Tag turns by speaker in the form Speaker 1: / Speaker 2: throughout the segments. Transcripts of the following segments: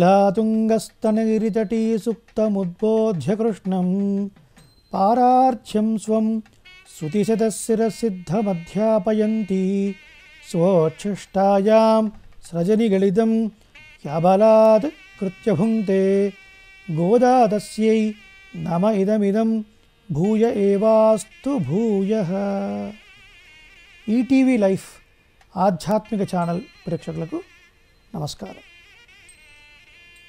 Speaker 1: लीलातुङ्गस्तनगिरितटी सुप्तमुद्बोध्य कृष्णं पारार्च्यं स्वं श्रुतिशतशिरसिद्धमध्यापयन्ती स्वोच्छिष्टायां स्रजनिगलितं याबलात् कृत्य भुङ्क्ते गोदा तस्यै नम इदमिदं भूय एवास्तु भूयः। ఈటీవీ లైఫ్ ఆధ్యాత్మిక ఛానల్ ప్రేక్షకులకు నమస్కారం.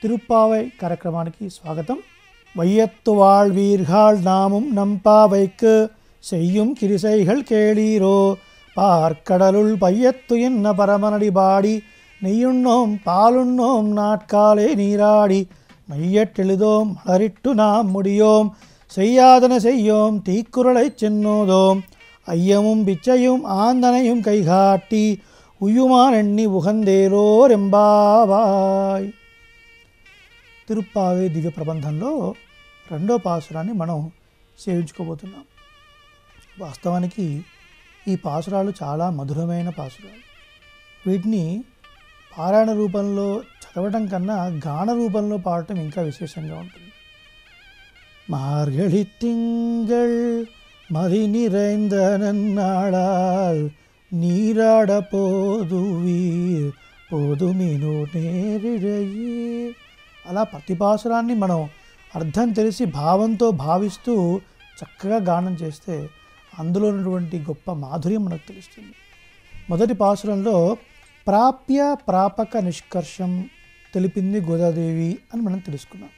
Speaker 1: తిరుప్పావై కార్యక్రమానికి స్వాగతం. వైయత్తు வாழ்வீர்கள் நாமும் நம்பாவைக்கு செய்யும் கிரிசைகள் கேளீரோ பார்க்கடலுள் பையத்து என்ன பரமனடி பாடி நெய்யுண்ணோம் பாலுண்ணோம் நாட்காலே நீராடி மையட்டெழுதோம் மலரிட்டு நாம் முடியோம் செய்யாதன செய்யோம் தீக்குறளை சென்னோதோம் ஐயமும் பிச்சையும் ஆந்தனையும் கைகாட்டி ఉయ్యుమానెన్ని ఉహందేరోరెంబావాయ్. తిరుప్పావై దివ్య ప్రబంధంలో రెండో పాసురాన్ని మనం సేవించుకోబోతున్నాం. వాస్తవానికి ఈ పాసురాలు చాలా మధురమైన పాసురాలు. వీటిని పారాయణ రూపంలో చదవడం కన్నా గాన రూపంలో పాడటం ఇంకా విశేషంగా ఉంటుంది. మార్గళి తింగళ్ మది நிறைந்த நன்னாளால் நீராட పోదువీర్ పోదుమిను నేరిడయే. అలా ప్రతి పాసురాన్ని మనం అర్థం తెలిసి భావంతో భావిస్తూ చక్కగా గానం చేస్తే అందులో ఉన్నటువంటి గొప్ప మాధుర్యం మనకు తెలుస్తుంది. మొదటి పాసురంలో ప్రాప్య ప్రాపక నిష్కర్షం తెలిపింది గోదాదేవి అని మనం తెలుసుకున్నాం.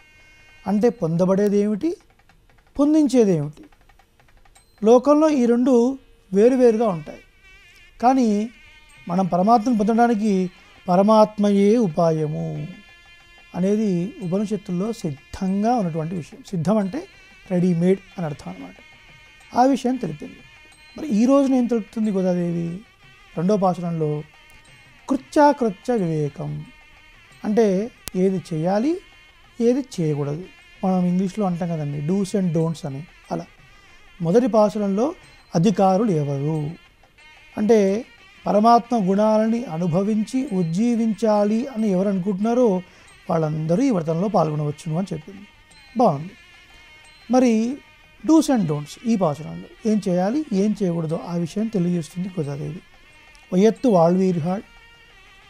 Speaker 1: అంటే పొందబడేది ఏమిటి, పొందించేది ఏమిటి. లోకంలో ఈ రెండు వేరువేరుగా ఉంటాయి. కానీ మనం పరమాత్మను పొందడానికి పరమాత్మయే ఉపాయము అనేది ఉపనిషత్తుల్లో సిద్ధంగా ఉన్నటువంటి విషయం. సిద్ధం అంటే రెడీమేడ్ అని అర్థం అన్నమాట. ఆ విషయం తెలిపింది. మరి ఈ రోజున ఏం తెలుపుతుంది గోదాదేవి? రెండో పాసురంలో కృత్యాకృత్య వివేకం అంటే ఏది చేయాలి, ఏది చేయకూడదు. మనం ఇంగ్లీష్లో అంటాం కదండి, డూస్ అండ్ డోంట్స్ అని. అలా మొదటి పాసురంలో అధికారులు ఎవరు అంటే పరమాత్మ గుణాలని అనుభవించి ఉజ్జీవించాలి అని ఎవరు అనుకుంటున్నారో వాళ్ళందరూ ఈ వ్రతంలో పాల్గొనవచ్చును అని చెప్పింది. బాగుంది. మరి డూస్ అండ్ డోంట్స్ ఈ పాసురంలో ఏం చేయాలి, ఏం చేయకూడదో ఆ విషయం తెలియజేస్తుంది గోదాదేవి. వైయత్తు வாழ்வீர்கள்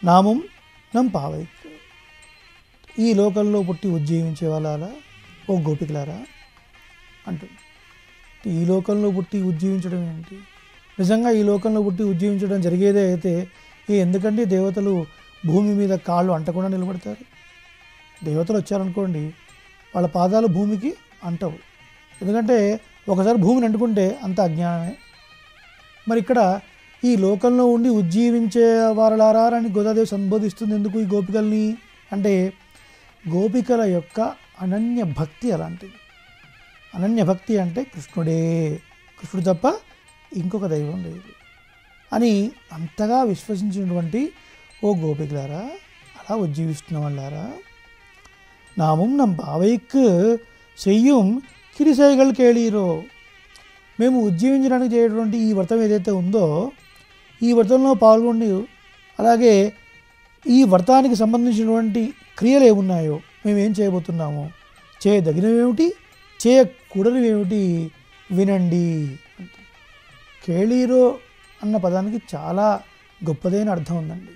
Speaker 1: నామం నంపావైక్. ఈ లోకంలో పుట్టి ఉజ్జీవించే వాళ్ళారా ఓ గోపికలారా అంటుంది. ఈ లోకంలో పుట్టి ఉజ్జీవించడం ఏంటి? నిజంగా ఈ లోకంలో పుట్టి ఉజ్జీవించడం జరిగేదే అయితే ఎందుకంటే దేవతలు భూమి మీద కాళ్ళు అంటకుండా నిలబడతారు? దేవతలు వచ్చారనుకోండి, వాళ్ళ పాదాలు భూమికి అంటవు. ఎందుకంటే ఒకసారి భూమిని అంటుకుంటే అంత అజ్ఞానమే. మరి ఇక్కడ ఈ లోకంలో ఉండి ఉజ్జీవించే వారలారా అని గోదాదేవి సంబోధిస్తుంది. ఎందుకు ఈ గోపికల్ని అంటే గోపికల యొక్క అనన్య భక్తి అలాంటిది. అనన్య భక్తి అంటే కృష్ణుడే, కృష్ణుడు తప్ప ఇంకొక దైవం లేదు అని అంతగా విశ్వసించినటువంటి ఓ గోపికలారా, అలా ఉజ్జీవిస్తున్న వాళ్ళారా, నామం నంపావైక్ చెయ్యం కిరిసైగల్ కేళీరో. మేము ఉజ్జీవించడానికి చేయటువంటి ఈ వ్రతం ఏదైతే ఉందో ఈ వ్రతంలో పాల్గొని అలాగే ఈ వ్రతానికి సంబంధించినటువంటి క్రియలు ఏమున్నాయో మేమేం చేయబోతున్నామో, చేయదగినవేమిటి, చేయకూడనివేమిటి వినండి. కేళీరో అన్న పదానికి చాలా గొప్పదైన అర్థం ఉందండి.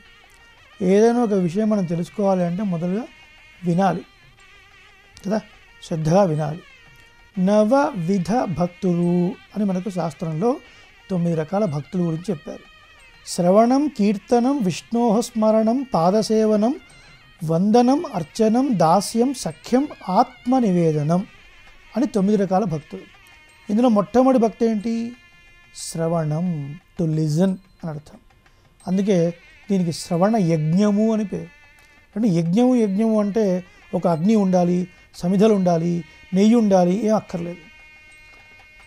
Speaker 1: ఏదైనా ఒక విషయం మనం తెలుసుకోవాలి అంటే మొదలుగా వినాలి కదా, శ్రద్ధగా వినాలి. నవవిధ భక్తులు అని మనకు శాస్త్రంలో 9 రకాల భక్తుల గురించి చెప్పారు. శ్రవణం, కీర్తనం, విష్ణోః స్మరణం, పాదసేవనం, వందనం, అర్చనం, దాస్యం, సఖ్యం, ఆత్మనివేదనం అని 9 రకాల భక్తులు. ఇందులో మొట్టమొదటి భక్తి ఏంటి? శ్రవణం, టు లిజన్ అని అర్థం. అందుకే దీనికి శ్రవణ యజ్ఞము అని పేరు. అంటే యజ్ఞము అంటే ఒక అగ్ని ఉండాలి, సమిధలు ఉండాలి, నెయ్యి ఉండాలి, ఏం అక్కర్లేదు.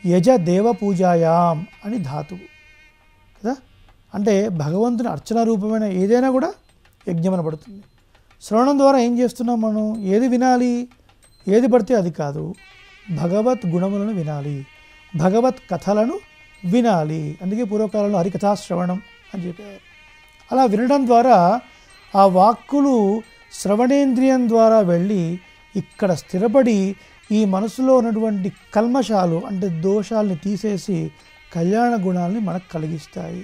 Speaker 1: యజ దేవ పూజాయాం అని ధాతువు కదా. అంటే భగవంతుని అర్చన రూపమైన ఏదైనా కూడా యజ్ఞం అనబడుతుంది. శ్రవణం ద్వారా ఏం చేస్తున్నాం మనం? ఏది వినాలి, ఏది పడితే అది కాదు. భగవత్ గుణములను వినాలి, భగవత్ కథలను వినాలి. అందుకే పూర్వకాలంలో హరికథా శ్రవణం అని చెప్పేవారు. అలా వినడం ద్వారా ఆ వాక్కులు శ్రవణేంద్రియం ద్వారా వెళ్ళి ఇక్కడ స్థిరపడి ఈ మనసులో ఉన్నటువంటి కల్మషాలు అంటే దోషాలని తీసేసి కళ్యాణ గుణాలని మనకు కలిగిస్తాయి.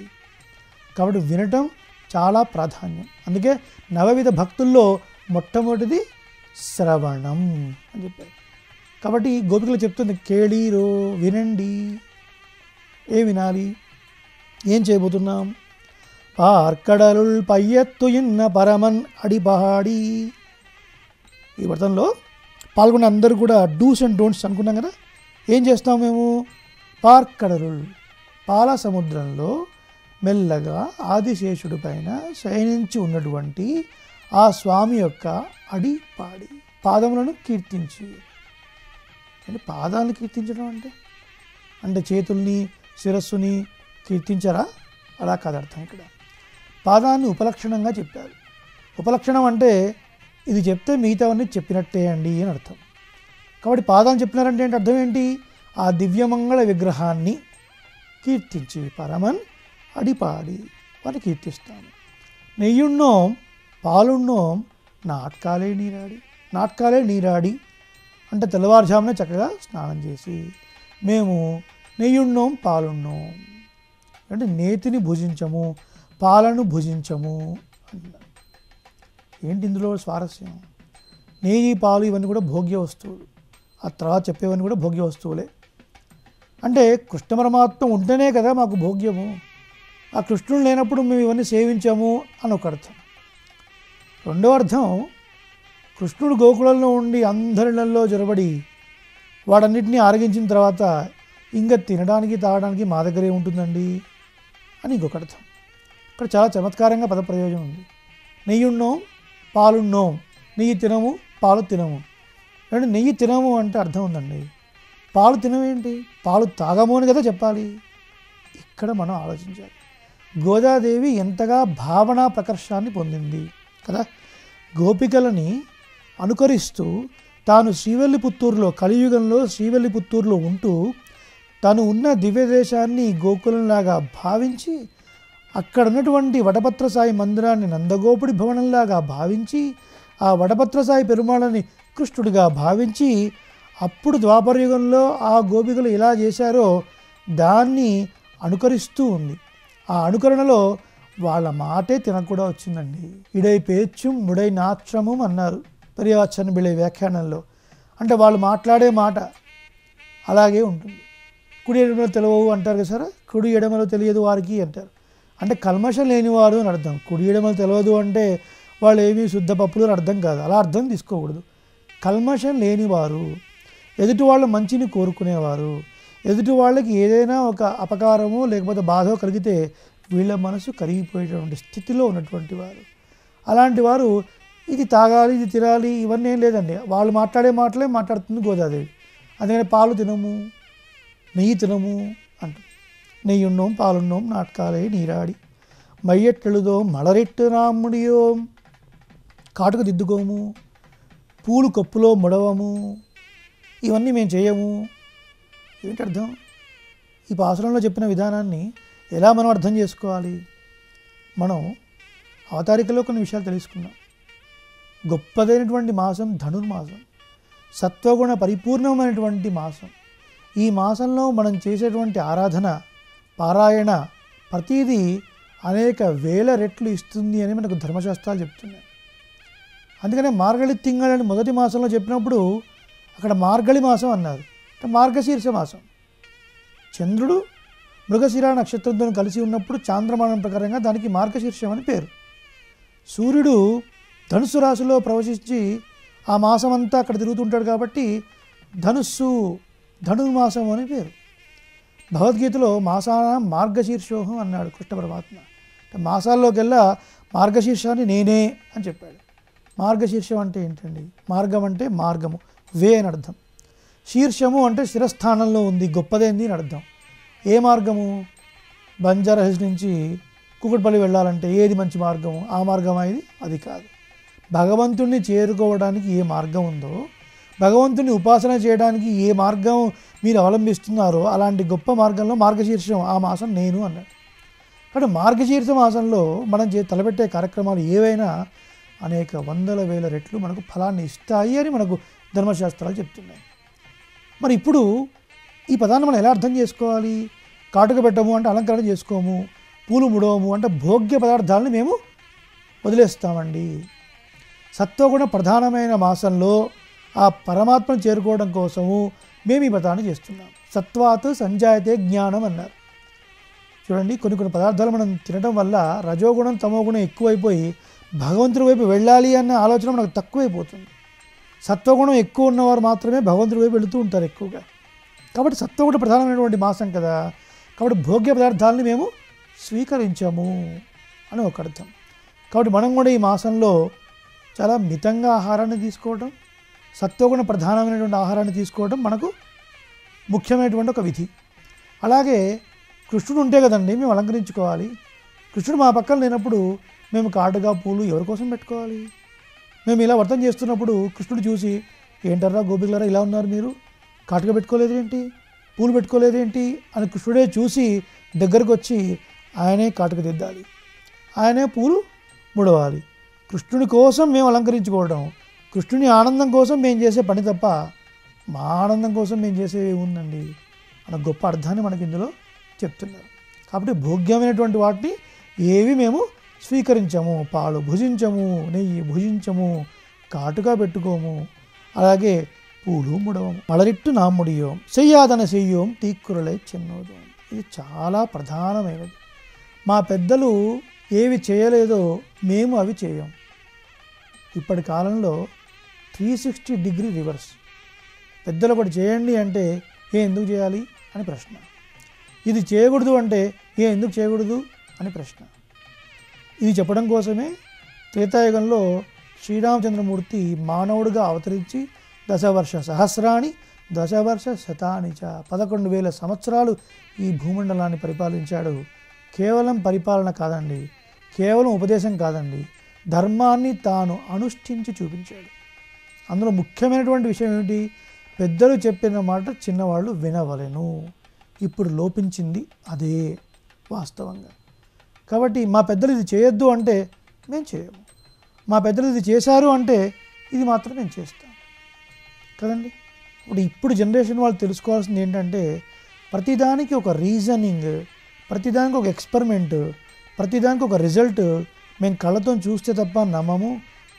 Speaker 1: కాబట్టి వినటం చాలా ప్రాధాన్యం. అందుకే నవవిధ భక్తుల్లో మొట్టమొదటిది శ్రవణం అని చెప్పారు. కాబట్టి గోపికలు చెప్తుంది కేళీరో వినండి. ఏ వినాలి, ఏం చేయబోతున్నాం? పార్కడలుల్ పయ్యత్తు ఇన్న పరమన్ అడిపహాడి. ఈ వ్రతంలో పాల్గొన్న అందరూ కూడా డూస్ అండ్ డోంట్స్ అనుకున్నాం కదా. ఏం చేస్తాం మేము? పార్కడలుల్ పాల సముద్రంలో మెల్లగా ఆదిశేషుడి పైన శయనించి ఉన్నటువంటి ఆ స్వామి యొక్క అడిపాడి పాదములను కీర్తించి. అంటే పాదాలను కీర్తించడం అంటే చేతుల్ని శిరస్సుని కీర్తించరా? అలా కాదు అర్థం. ఇక్కడ పాదాన్ని ఉపలక్షణంగా చెప్పారు. ఉపలక్షణం అంటే ఇది చెప్తే మిగతావన్నీ చెప్పినట్టే అండి అని అర్థం. కాబట్టి పాదాన్ని చెప్పినారంటే ఏంటి అర్థం ఏంటి? ఆ దివ్యమంగళ విగ్రహాన్ని కీర్తించి పరమన్ అడిపాడి వారిని కీర్తిస్తాను. నెయ్యున్నోం పాలున్నోం నాట్కాలే నీరాడి. నాట్కాలే నీరాడి అంటే తెల్లవారుజామునే చక్కగా స్నానం చేసి మేము నెయ్యున్నోం పాలున్నోం అంటే నేతిని భుజించము పాలను భుజించము అంటున్నారు. ఏంటి ఇందులో స్వారస్యం? నెయ్యి పాలు ఇవన్నీ కూడా భోగ్య వస్తువులు, ఆ తర్వాత చెప్పేవన్నీ కూడా భోగ్య వస్తువులే. అంటే కృష్ణ పరమాత్మ ఉంటేనే కదా మాకు భోగ్యము. ఆ కృష్ణుడు లేనప్పుడు మేము ఇవన్నీ సేవించాము అని ఒక అర్థం. రెండో అర్థం, కృష్ణుడు గోకులంలో ఉండి అందరిలో జొరబడి వాడన్నిటినీ ఆరగించిన తర్వాత ఇంకా తినడానికి తాగడానికి మా దగ్గరే ఉంటుందండి అని ఇంకొక అర్థం. ఇక్కడ చాలా చమత్కారంగా పదప్రయోజనం ఉంది. నెయ్యున్నోం పాలున్నోం, నెయ్యి తినము పాలు తినము. అంటే నెయ్యి తినము అంటే అర్థం ఉందండి, పాలు తినమేంటి? పాలు తాగము అని కదా చెప్పాలి. ఇక్కడ మనం ఆలోచించాలి. గోదాదేవి ఎంతగా భావనా ప్రకర్షాన్ని పొందింది కదా. గోపికలని అనుకరిస్తూ తాను శ్రీవెల్లిపుత్తూరులో కలియుగంలో శ్రీవెల్లిపుత్తూరులో ఉంటూ తను ఉన్న దివ్యదేశాన్ని గోకులంలాగా భావించి అక్కడ ఉన్నటువంటి వటపత్రసాయి మందిరాన్ని నందగోపుడి భవనంలాగా భావించి ఆ వటపత్రసాయి పెరుమాళని కృష్ణుడిగా భావించి అప్పుడు ద్వాపరయుగంలో ఆ గోపికలు ఎలా చేశారో దాన్ని అనుకరిస్తూ ఉంది. ఆ అనుకరణలో వాళ్ళ మాటే తినకూడా వచ్చిందండి. ఇడై పేర్చుం ముడై నాత్రమం అన్నారు పెరియవాచన బిళ్ళ వ్యాఖ్యానంలో. అంటే వాళ్ళు మాట్లాడే మాట అలాగే ఉంటుంది. కుడి ఎడమలో తెలియవు అంటారు కదా సార్, కుడి ఎడమలో తెలియదు వారికి అంటారు. అంటే కల్మషం లేనివారు అని అర్థం. కుడి ఎడమలో తెలియదు అంటే వాళ్ళు ఏమీ శుద్ధ పప్పులు అని అర్థం కాదు, అలా అర్థం తీసుకోకూడదు. కల్మషం లేనివారు, ఎదుటి వాళ్ళ మంచిని కోరుకునేవారు, ఎదుటి వాళ్ళకి ఏదైనా ఒక అపకారమో లేకపోతే బాధో కలిగితే వీళ్ళ మనసు కరిగిపోయేటువంటి స్థితిలో ఉన్నటువంటి వారు. అలాంటి వారు ఇది తాగాలి ఇది తినాలి ఇవన్నీ ఏం లేదండి, వాళ్ళు మాట్లాడే మాటలే మాట్లాడుతుంది గోదాదేవి. అందుకని పాలు తినము నెయ్యి తినము అంటు. నెయ్యున్నోం పాలున్నోం నాటకాలే నీరాడి మయ్యెట్టెళుదో మళరెట్టు రాముడియోం. కాటుకు దిద్దుకోము, పూలు కప్పులో ముడవము, ఇవన్నీ మేము చేయము. ఏంటి అర్థం? ఈ పాసురంలో చెప్పిన విధానాన్ని ఎలా మనం అర్థం చేసుకోవాలి? మనం అవతారికలో కొన్ని విషయాలు తెలుసుకున్నాం. గొప్పదైనటువంటి మాసం ధనుర్మాసం, సత్వగుణ పరిపూర్ణమైనటువంటి మాసం. ఈ మాసంలో మనం చేసేటువంటి ఆరాధన పారాయణ ప్రతిదీ అనేక వేల రెట్లు ఇస్తుంది అని మనకు ధర్మశాస్త్రాలు చెప్తున్నాయి. అందుకనే మార్గళి తింగళని మొదటి మాసంలో చెప్పినప్పుడు అక్కడ మార్గళి మాసం అన్నారు. మార్గశీర్ష మాసం చంద్రుడు మృగశిర నక్షత్రంతో కలిసి ఉన్నప్పుడు చాంద్రమానం ప్రకారంగా దానికి మార్గశీర్షం అని పేరు. సూర్యుడు ధనుస్సు రాశిలో ప్రవేశించి ఆ మాసం అంతా అక్కడ తిరుగుతుంటాడు కాబట్టి ధనుర్మాసం అని పేరు. భగవద్గీతలో మాసాన మార్గశీర్షోహం అన్నాడు కృష్ణ పరమాత్మ. మాసాల్లోకెల్లా మార్గశీర్షాన్ని నేనే అని చెప్పాడు. మార్గశీర్షం అంటే ఏంటండి? మార్గం అంటే మార్గము, వే అని అర్థం. శీర్షము అంటే శిరస్థానంలో ఉంది, గొప్పదైంది అని అర్థం. ఏ మార్గము? బంజారా హిల్స్ నుంచి కూకట్పల్లి వెళ్ళాలంటే ఏది మంచి మార్గము? ఆ మార్గం అది కాదు. భగవంతుణ్ణి చేరుకోవడానికి ఏ మార్గం ఉందో, భగవంతుని ఉపాసన చేయడానికి ఏ మార్గం మీరు అవలంబిస్తున్నారో అలాంటి గొప్ప మార్గంలో మార్గశీర్షం ఆ మాసం నేను అన్నాడు. కాబట్టి మార్గశీర్ష మాసంలో మనం తలపెట్టే కార్యక్రమాలు ఏవైనా అనేక వందల వేల రెట్లు మనకు ఫలాన్ని ఇస్తాయి అని మనకు ధర్మశాస్త్రాలు చెప్తున్నాయి. మరి ఇప్పుడు ఈ పదాన్ని మనం ఎలా అర్థం చేసుకోవాలి? కాటుక పెట్టము అంటే అలంకరణ చేసుకోము, పూలు ముడవము అంటే భోగ్య పదార్థాలను మేము వదిలేస్తామండి. సత్వగుణ ప్రధానమైన మాసంలో ఆ పరమాత్మను చేరుకోవడం కోసము మేము ఈ పదాన్ని చేస్తున్నాం. సత్వాత్ సంజాయతే జ్ఞానం అన్నారు. చూడండి, కొన్ని పదార్థాలు మనం తినడం వల్ల రజోగుణం తమోగుణం ఎక్కువైపోయి భగవంతుడి వైపు వెళ్ళాలి అన్న ఆలోచన మనకు తక్కువైపోతుంది. సత్వగుణం ఎక్కువ ఉన్నవారు మాత్రమే భగవంతుడి వైపు వెళుతూ ఉంటారు ఎక్కువగా. కాబట్టి సత్వగుణ ప్రధానమైనటువంటి మాసం కదా, కాబట్టి భోగ్య పదార్థాలని మేము స్వీకరించము అని ఒక అర్థం. కాబట్టి మనం కూడా ఈ మాసంలో చాలా మితంగా ఆహారాన్ని తీసుకోవడం, సత్వగుణ ప్రధానమైనటువంటి ఆహారాన్ని తీసుకోవడం మనకు ముఖ్యమైనటువంటి ఒక విధి. అలాగే కృష్ణుడు ఉంటే కదండి మేము అలంకరించుకోవాలి. కృష్ణుడు మా పక్కన లేనప్పుడు మేము కాటుగా పూలు ఎవరి కోసం పెట్టుకోవాలి? మేము ఇలా వ్రతం చేస్తున్నప్పుడు కృష్ణుడు చూసి, ఏంటర్రా గోపికలరా ఇలా ఉన్నారు, మీరు కాటుగా పెట్టుకోలేదేంటి, పూలు పెట్టుకోలేదేంటి అని కృష్ణుడే చూసి దగ్గరకు వచ్చి ఆయనే కాటుక దిద్దాలి, ఆయనే పూలు ముడవాలి. కృష్ణుడి కోసం మేము అలంకరించుకోవడం కృష్ణుని ఆనందం కోసం మేము చేసే పని తప్ప మా ఆనందం కోసం మేము చేసేవి ఉందండి అన్న గొప్ప అర్థాన్ని మనకి ఇందులో చెప్తున్నారు. కాబట్టి భోగ్యమైనటువంటి వాటిని ఏవి మేము స్వీకరించము, పాలు భుజించము, నెయ్యి భుజించము, కాటుగా పెట్టుకోము, అలాగే పూలు ముడవము. మలరిట్టు నా ముడియోం చెయ్యాదన చెయ్యోం తీక్కురలై చెన్నోదం. ఇది చాలా ప్రధానమైనది. మా పెద్దలు ఏవి చేయలేదో మేము అవి చేయం. ఇప్పటి కాలంలో 360 డిగ్రీ రివర్స్. పెద్దలు ఒకటి చేయండి అంటే ఎందుకు చేయాలి అని ప్రశ్న, ఇది చేయకూడదు అంటే ఎందుకు చేయకూడదు అని ప్రశ్న. ఇది చెప్పడం కోసమే త్రేతాయుగంలో శ్రీరామచంద్రమూర్తి మానవుడిగా అవతరించి దశవర్ష సహస్రాణి దశవర్ష శతానిచ 11,000 సంవత్సరాలు ఈ భూమండలాన్ని పరిపాలించాడు. కేవలం పరిపాలన కాదండి, కేవలం ఉపదేశం కాదండి, ధర్మాన్ని తాను అనుష్ఠించి చూపించాడు. అందులో ముఖ్యమైనటువంటి విషయం ఏమిటి? పెద్దలు చెప్పిన మాట చిన్నవాళ్ళు వినవలెను. ఇప్పుడు లోపించింది అదే వాస్తవంగా. కాబట్టి మా పెద్దలు ఇది చేయొద్దు అంటే మేము చేయము, మా పెద్దలు ఇది చేశారు అంటే ఇది మాత్రం మేము చేస్తాం కదండి. ఇప్పుడు జనరేషన్ వాళ్ళు తెలుసుకోవాల్సింది ఏంటంటే ప్రతిదానికి ఒక రీజనింగ్, ప్రతిదానికి ఒక ఎక్స్పెరిమెంట్, ప్రతిదానికి ఒక రిజల్ట్ మేము కళ్ళతో చూస్తే తప్ప నమ్మము.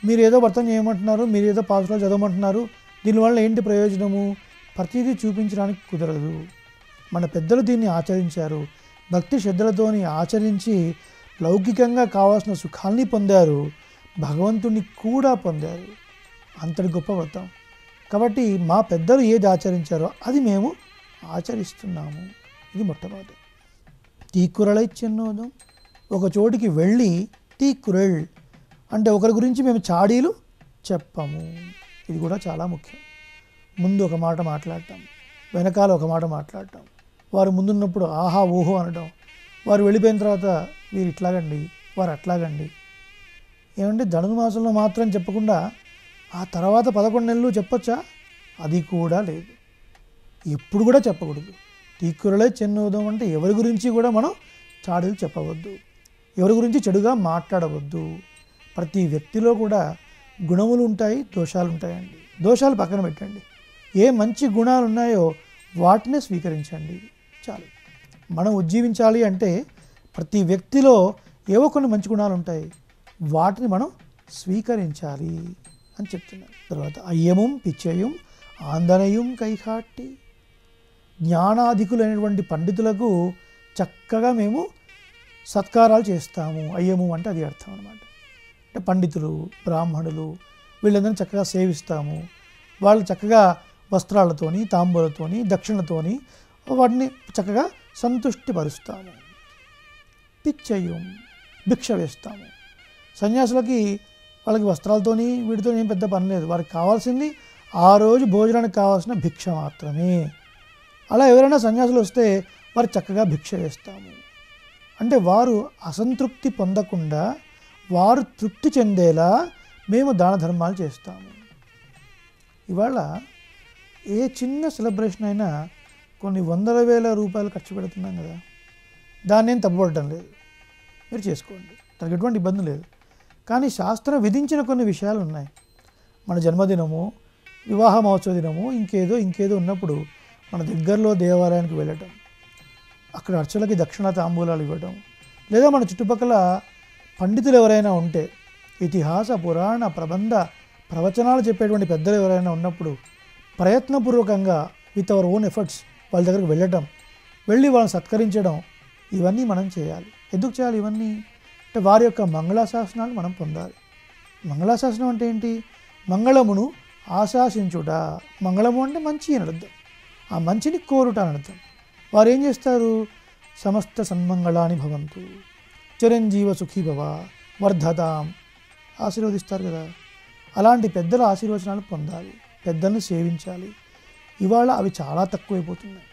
Speaker 1: మీరు ఏదో వ్రతం చేయమంటున్నారు, మీరు ఏదో పాసులో చదవమంటున్నారు, దీనివల్ల ఏంటి ప్రయోజనము? ప్రతిదీ చూపించడానికి కుదరదు. మన పెద్దలు దీన్ని ఆచరించారు, భక్తి శ్రద్ధలతోని ఆచరించి లౌకికంగా కావాల్సిన సుఖాల్ని పొందారు, భగవంతుని కూడా పొందారు. అంతటి గొప్ప వ్రతం. కాబట్టి మా పెద్దలు ఏది ఆచరించారో అది మేము ఆచరిస్తున్నాము. ఇది మొట్టమొదటి. తీక్కురలై చెన్నోదం. ఒక చోటికి వెళ్ళి తీక్కురళ్ అంటే ఒకరి గురించి మేము చాడీలు చెప్పము. ఇది కూడా చాలా ముఖ్యం. ముందు ఒక మాట మాట్లాడటం, వెనకాల ఒక మాట మాట్లాడటం, వారు ముందున్నప్పుడు ఆహా ఓహో అనడం, వారు వెళ్ళిపోయిన తర్వాత వీరు ఇట్లాగండి వారు అట్లాగండి. ఏమంటే ధనుర్మాసంలో మాత్రం చెప్పకుండా ఆ తర్వాత 11 నెలలు చెప్పొచ్చా? అది కూడా లేదు, ఎప్పుడు కూడా చెప్పకూడదు. తీక్కురలే చెన్నోదం అంటే ఎవరి గురించి కూడా మనం చాడీలు చెప్పవద్దు, ఎవరి గురించి చెడుగా మాట్లాడవద్దు. ప్రతి వ్యక్తిలో కూడా గుణములు ఉంటాయి, దోషాలు ఉంటాయండి. దోషాలు పక్కన పెట్టండి, ఏ మంచి గుణాలు ఉన్నాయో వాటినే స్వీకరించండి చాలు. మనం ఉజ్జీవించాలి అంటే ప్రతి వ్యక్తిలో ఏవో కొన్ని మంచి గుణాలు ఉంటాయి, వాటిని మనం స్వీకరించాలి అని చెప్తున్నారు. తర్వాత అయ్యముం పిచ్చయం ఆందనయం కైకాట్టి. జ్ఞానాధికులైనటువంటి పండితులకు చక్కగా మేము సత్కారాలు చేస్తాము. అయ్యము అంటే అది అర్థం అన్నమాట. అంటే పండితులు బ్రాహ్మణులు వీళ్ళందరినీ చక్కగా సేవిస్తాము. వాళ్ళు చక్కగా వస్త్రాలతోని తాంబూలతోని దక్షిణతోని వాటిని చక్కగా సంతుష్టిపరుస్తాము. పిచ్చయం భిక్ష వేస్తాము. సన్యాసులకి వాళ్ళకి వస్త్రాలతోని వీటితో ఏం పెద్ద పని లేదు, వారికి కావాల్సింది ఆ రోజు భోజనానికి కావాల్సిన భిక్ష మాత్రమే. అలా ఎవరైనా సన్యాసులు వస్తే వారు చక్కగా భిక్ష వేస్తాము. అంటే వారు అసంతృప్తి పొందకుండా వారు తృప్తి చెందేలా మేము దాన ధర్మాలు చేస్తాము. ఇవాళ ఏ చిన్న సెలబ్రేషన్ అయినా కొన్ని వందల వేల రూపాయలు ఖర్చు పెడుతున్నాం కదా, దాన్ని ఏం తప్పుపడటం లేదు, మీరు చేసుకోండి, దానికి ఎటువంటి ఇబ్బంది లేదు. కానీ శాస్త్రం విధించిన కొన్ని విషయాలు ఉన్నాయి. మన జన్మదినము, వివాహ మహోత్సవ దినము, ఇంకేదో ఉన్నప్పుడు మన దగ్గరలో దేవాలయానికి వెళ్ళటం, అక్కడ అర్చకులకి దక్షిణ తాంబూలాలు ఇవ్వటం, లేదా మన చుట్టుపక్కల పండితులు ఎవరైనా ఉంటే, ఇతిహాస పురాణ ప్రబంధ ప్రవచనాలు చెప్పేటువంటి పెద్దలు ఎవరైనా ఉన్నప్పుడు ప్రయత్నపూర్వకంగా విత్ అవర్ ఓన్ ఎఫర్ట్స్ వాళ్ళ దగ్గరికి వెళ్ళటం, వెళ్ళి వాళ్ళని సత్కరించడం, ఇవన్నీ మనం చేయాలి. ఎందుకు చేయాలి ఇవన్నీ అంటే వారి యొక్క మంగళాశాసనాలు మనం పొందాలి. మంగళాశాసనం అంటే ఏంటి? మంగళమును ఆశాసించుట. మంగళము అంటే మంచి అని అర్థం, ఆ మంచిని కోరుట అని అర్థం. వారు ఏం చేస్తారు? సమస్త సన్మంగళాని భవంతు, చిరంజీవ సుఖీ భవ, వర్ధతాం ఆశీర్వదిస్తారు కదా. అలాంటి పెద్దల ఆశీర్వచనాలు పొందాలి, పెద్దలను సేవించాలి. ఇవాళ అవి చాలా తక్కువైపోతున్నాయి.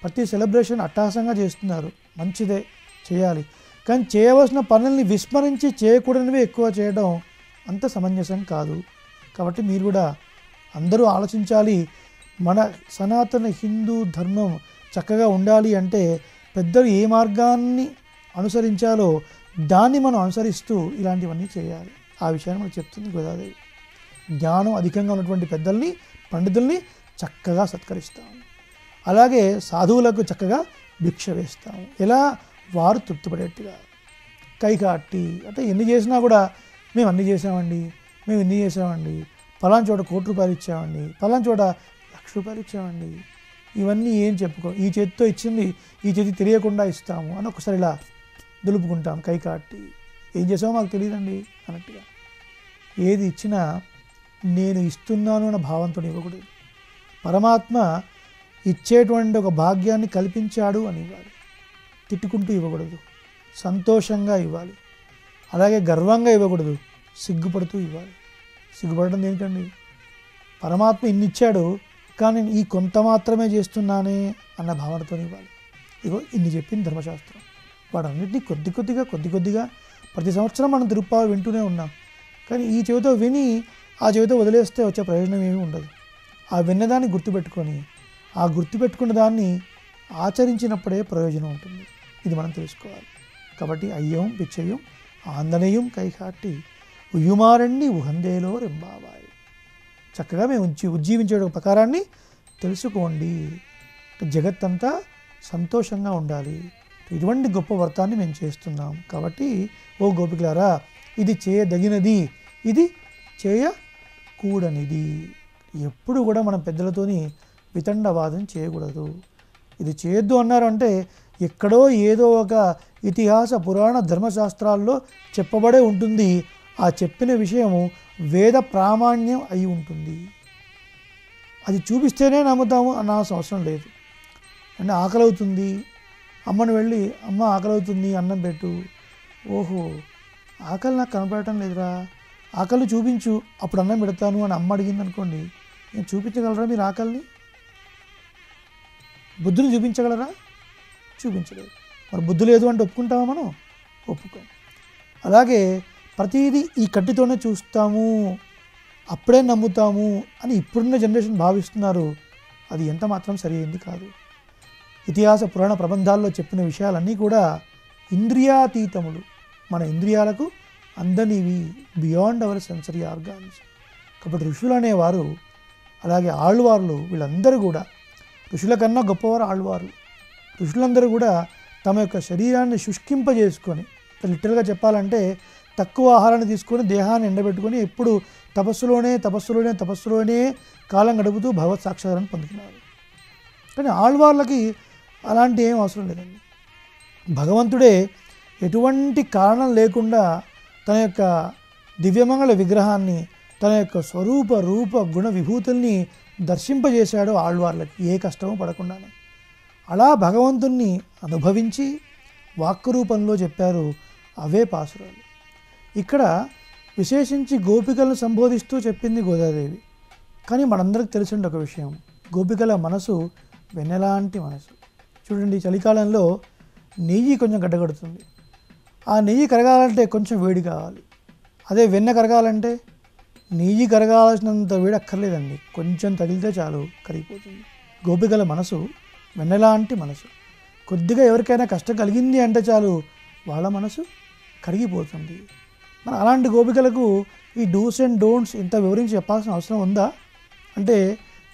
Speaker 1: ప్రతి సెలబ్రేషన్ అట్టహాసంగా చేస్తున్నారు, మంచిదే, చేయాలి. కానీ చేయవలసిన పనుల్ని విస్మరించి చేయకూడనివి ఎక్కువ చేయడం అంత సమంజసం కాదు. కాబట్టి మీరు కూడా అందరూ ఆలోచించాలి. మన సనాతన హిందూ ధర్మం చక్కగా ఉండాలి అంటే పెద్దలు ఏ మార్గాన్ని అనుసరించాలో దాన్ని మనం అనుసరిస్తూ ఇలాంటివన్నీ చేయాలి. ఆ విషయాన్ని మనకు చెప్తుంది గోదాదేవి. జ్ఞానం అధికంగా ఉన్నటువంటి పెద్దల్ని, పండితుల్ని చక్కగా సత్కరిస్తాము. అలాగే సాధువులకు చక్కగా భిక్ష వేస్తాము. ఎలా? వారు తృప్తిపడేట్టుగా. కైకాట్టి అంటే ఎన్ని చేసినా కూడా మేము అన్ని చేసామండి, మేము ఇన్ని చేసామండి, పలానా చోట ₹1,00,00,000 ఇచ్చామండి, పలానా చోట ₹1,00,000 ఇచ్చామండి, ఇవన్నీ ఏం చెప్పుకో, ఈ చేతితో ఇచ్చింది ఈ చేతి తెలియకుండా ఇస్తాము అని ఒకసారి ఇలా దులుపుకుంటాం. కైకాట్టి ఏం చేసామో మాకు తెలియదండి అన్నట్టుగా. ఏది ఇచ్చినా నేను ఇస్తున్నాను అన్న భావంతో ఇవ్వకూడదు. పరమాత్మ ఇచ్చేటువంటి ఒక భాగ్యాన్ని కల్పించాడు అని ఇవ్వాలి. తిట్టుకుంటూ ఇవ్వకూడదు, సంతోషంగా ఇవ్వాలి. అలాగే గర్వంగా ఇవ్వకూడదు, సిగ్గుపడుతూ ఇవ్వాలి. సిగ్గుపడడం దేనికండి? పరమాత్మ ఇన్ని ఇచ్చాడు కానీ ఈ కొంత మాత్రమే చేస్తున్నానే అన్న భావనతో ఇవ్వాలి. ఇగో ఇన్ని చెప్పింది ధర్మశాస్త్రం. వాటన్నిటినీ కొద్ది కొద్దిగా ప్రతి సంవత్సరం మనం తిరుప్పావ వింటూనే ఉన్నాం. కానీ ఈ చెవితో విని ఆ చెవితో వదిలేస్తే వచ్చే ప్రయోజనం ఏమీ ఉండదు. ఆ విన్నదాన్ని గుర్తుపెట్టుకొని ఆ గుర్తుపెట్టుకున్న దాన్ని ఆచరించినప్పుడే ప్రయోజనం ఉంటుంది. ఇది మనం తెలుసుకోవాలి. కాబట్టి అయ్యం పిచ్చయ్యం ఆందనేయం కైకాట్టి ఉయ్యుమారండి ఉహందేలో రెంబావాయి. చక్కగా మేము ఉజ్జీవించే ప్రకారాన్ని తెలుసుకోండి. జగత్తంతా సంతోషంగా ఉండాలి. ఇటువంటి గొప్ప వ్రతాన్ని మేము చేస్తున్నాం. కాబట్టి ఓ గోపికలారా, ఇది చేయదగినది, ఇది చేయకూడనిది. ఎప్పుడు కూడా మనం పెద్దలతోని వితండవాదం చేయకూడదు. ఇది చేయొద్దు అన్నారు అంటే ఎక్కడో ఏదో ఒక ఇతిహాస పురాణ ధర్మశాస్త్రాల్లో చెప్పబడే ఉంటుంది. ఆ చెప్పిన విషయము వేద ప్రామాణ్యం అయి ఉంటుంది. అది చూపిస్తేనే నమ్ముతాము అన్న అవసరం లేదు. అంటే ఆకలి అవుతుంది, అమ్మను వెళ్ళి అమ్మ ఆకలి అవుతుంది అన్నం పెట్టు. ఓహో ఆకలి నాకు కనపడటం లేదురా, ఆకలి చూపించు అప్పుడు అన్నం పెడతాను అని అమ్మ అడిగింది అనుకోండి, నేను చూపించగలరా మీరు ఆకలిని? బుద్ధుని చూపించగలరా? చూపించలేదు. మరి బుద్ధి లేదు అంటే ఒప్పుకుంటామా మనం? ఒప్పుకోం. అలాగే ప్రతిదీ ఈ కట్టితోనే చూస్తాము, అప్పుడే నమ్ముతాము అని ఇప్పుడున్న జనరేషన్ భావిస్తున్నారు. అది ఎంత మాత్రం సరి అయింది కాదు. ఇతిహాస పురాణ ప్రబంధాల్లో చెప్పిన విషయాలన్నీ కూడా ఇంద్రియాతీతములు, మన ఇంద్రియాలకు అందనివి, బియాండ్ అవర్ సెన్సరీ ఆర్గాన్స్. కాబట్టి ఋషులు అనేవారు, అలాగే ఆళ్వార్లు, వీళ్ళందరూ కూడా ఋషుల కన్నా గొప్పవారు ఆళ్వారు. ఋషులందరూ కూడా తమ యొక్క శరీరాన్ని శుష్కింపజేసుకొని, లిటరల్గా చెప్పాలంటే తక్కువ ఆహారాన్ని తీసుకొని దేహాన్ని ఎండబెట్టుకొని ఎప్పుడు తపస్సులోనే కాలం గడుపుతూ భగవత్ సాక్షాత్కారాన్ని పొందుతున్నారు. కానీ ఆళ్వార్లకి అలాంటి ఏం అవసరం లేదండి. భగవంతుడే ఎటువంటి కారణం లేకుండా తన యొక్క దివ్యమంగళ విగ్రహాన్ని, తన యొక్క స్వరూప రూప గుణ విభూతుల్ని దర్శింపజేశాడు ఆళ్వార్లకి, ఏ కష్టమూ పడకుండానే. అలా భగవంతుణ్ణి అనుభవించి వాక్కు రూపంలో చెప్పారు. అవే పాసురాలు. ఇక్కడ విశేషించి గోపికలను సంబోధిస్తూ చెప్పింది గోదాదేవి. కానీ మనందరికి తెలిసిన ఒక విషయం, గోపికల మనసు వెన్నెలాంటి మనసు. చూడండి, చలికాలంలో నెయ్యి కొంచెం గడ్డగడుతుంది. ఆ నెయ్యి కరగాలంటే కొంచెం వేడి కావాలి. అదే వెన్న కరగాలంటే నెయ్యి కరగాల్సినంత వేడి అక్కర్లేదండి, కొంచెం తగిలితే చాలు కరిగిపోతుంది. గోపికల మనసు వెన్నెలాంటి మనసు. కొద్దిగా ఎవరికైనా కష్టం కలిగింది అంటే చాలు వాళ్ళ మనసు కరిగిపోతుంది. మరి అలాంటి గోపికలకు ఈ డూస్ అండ్ డోంట్స్ ఇంత వివరించి చెప్పాల్సిన అవసరం ఉందా అంటే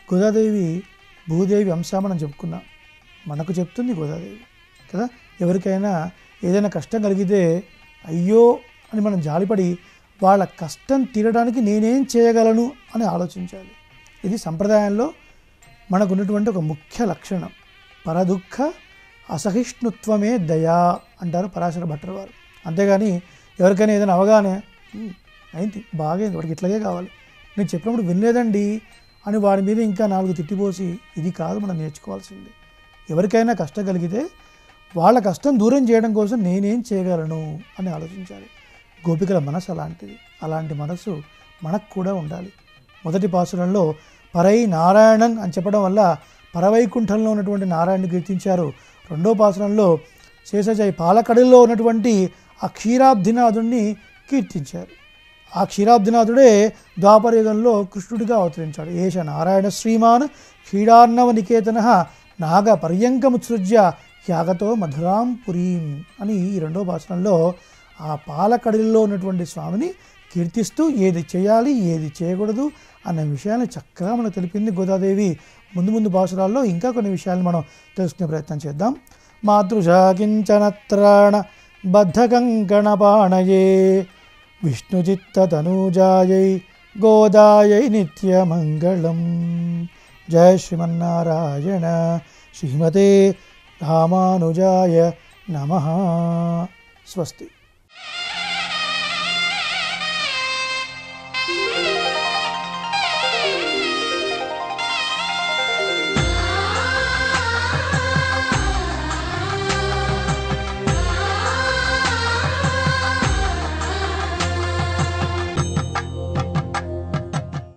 Speaker 1: గోదాదేవి భూదేవి అంశ మనం చెప్పుకున్నాం, మనకు చెప్తుంది గోదాదేవి కదా. ఎవరికైనా ఏదైనా కష్టం కలిగితే అయ్యో అని మనం జాలిపడి వాళ్ళ కష్టం తీరడానికి నేనేం చేయగలను అని ఆలోచించాలి. ఇది సంప్రదాయంలో మనకు ఉన్నటువంటి ఒక ముఖ్య లక్షణం. పరదుఃఖ అసహిష్ణుత్వమే దయా అంటారు పరాశర భట్టర్ వారు. అంతేగాని ఎవరికైనా ఏదైనా అవగానే అయింది బాగైంది వాడికి ఇట్లాగే కావాలి, నేను చెప్పినప్పుడు వినలేదండి అని వాడి మీద ఇంకా 4 తిట్టిపోసి ఇది కాదు మనం నేర్చుకోవాల్సింది. ఎవరికైనా కష్టం కలిగితే వాళ్ళ కష్టం దూరం చేయడం కోసం నేనేం చేయగలను అని ఆలోచించాలి. గోపికల మనసు అలాంటిది. అలాంటి మనసు మనకు కూడా ఉండాలి. మొదటి పాసురంలో పరై నారాయణన్ అని చెప్పడం వల్ల పరవైకుంఠంలో ఉన్నటువంటి నారాయణుని కీర్తించారు. రెండో పాసురంలో శేషజై పాలకడల్లో ఉన్నటువంటి ఆ క్షీరాబ్ధినాథుణ్ణి కీర్తించారు. ఆ క్షీరాబ్ధినాథుడే ద్వాపరయుగంలో కృష్ణుడిగా అవతరించాడు. ఏష నారాయణ శ్రీమాన్ క్షీరార్ణవ నికేతన నాగ పర్యంకముత్సృజ్య యాగతో మధురాం పురీం అని ఈ రెండో భాషణంలో ఆ పాలకడలిలో ఉన్నటువంటి స్వామిని కీర్తిస్తూ ఏది చేయాలి ఏది చేయకూడదు అనే విషయాన్ని చక్కగా మనకు తెలిపింది గోదాదేవి. ముందు ముందు భాషరాల్లో ఇంకా కొన్ని విషయాలను మనం తెలుసుకునే ప్రయత్నం చేద్దాం. మాతృషా కించనత్రాణ బద్ధకంకణపాణయే విష్ణుచిత్తతనూజాయై గోదాయై నిత్యమంగళం. జయ శ్రీమన్నారాయణ. శ్రీమతే రామానుజాయ నమః. స్వస్తి.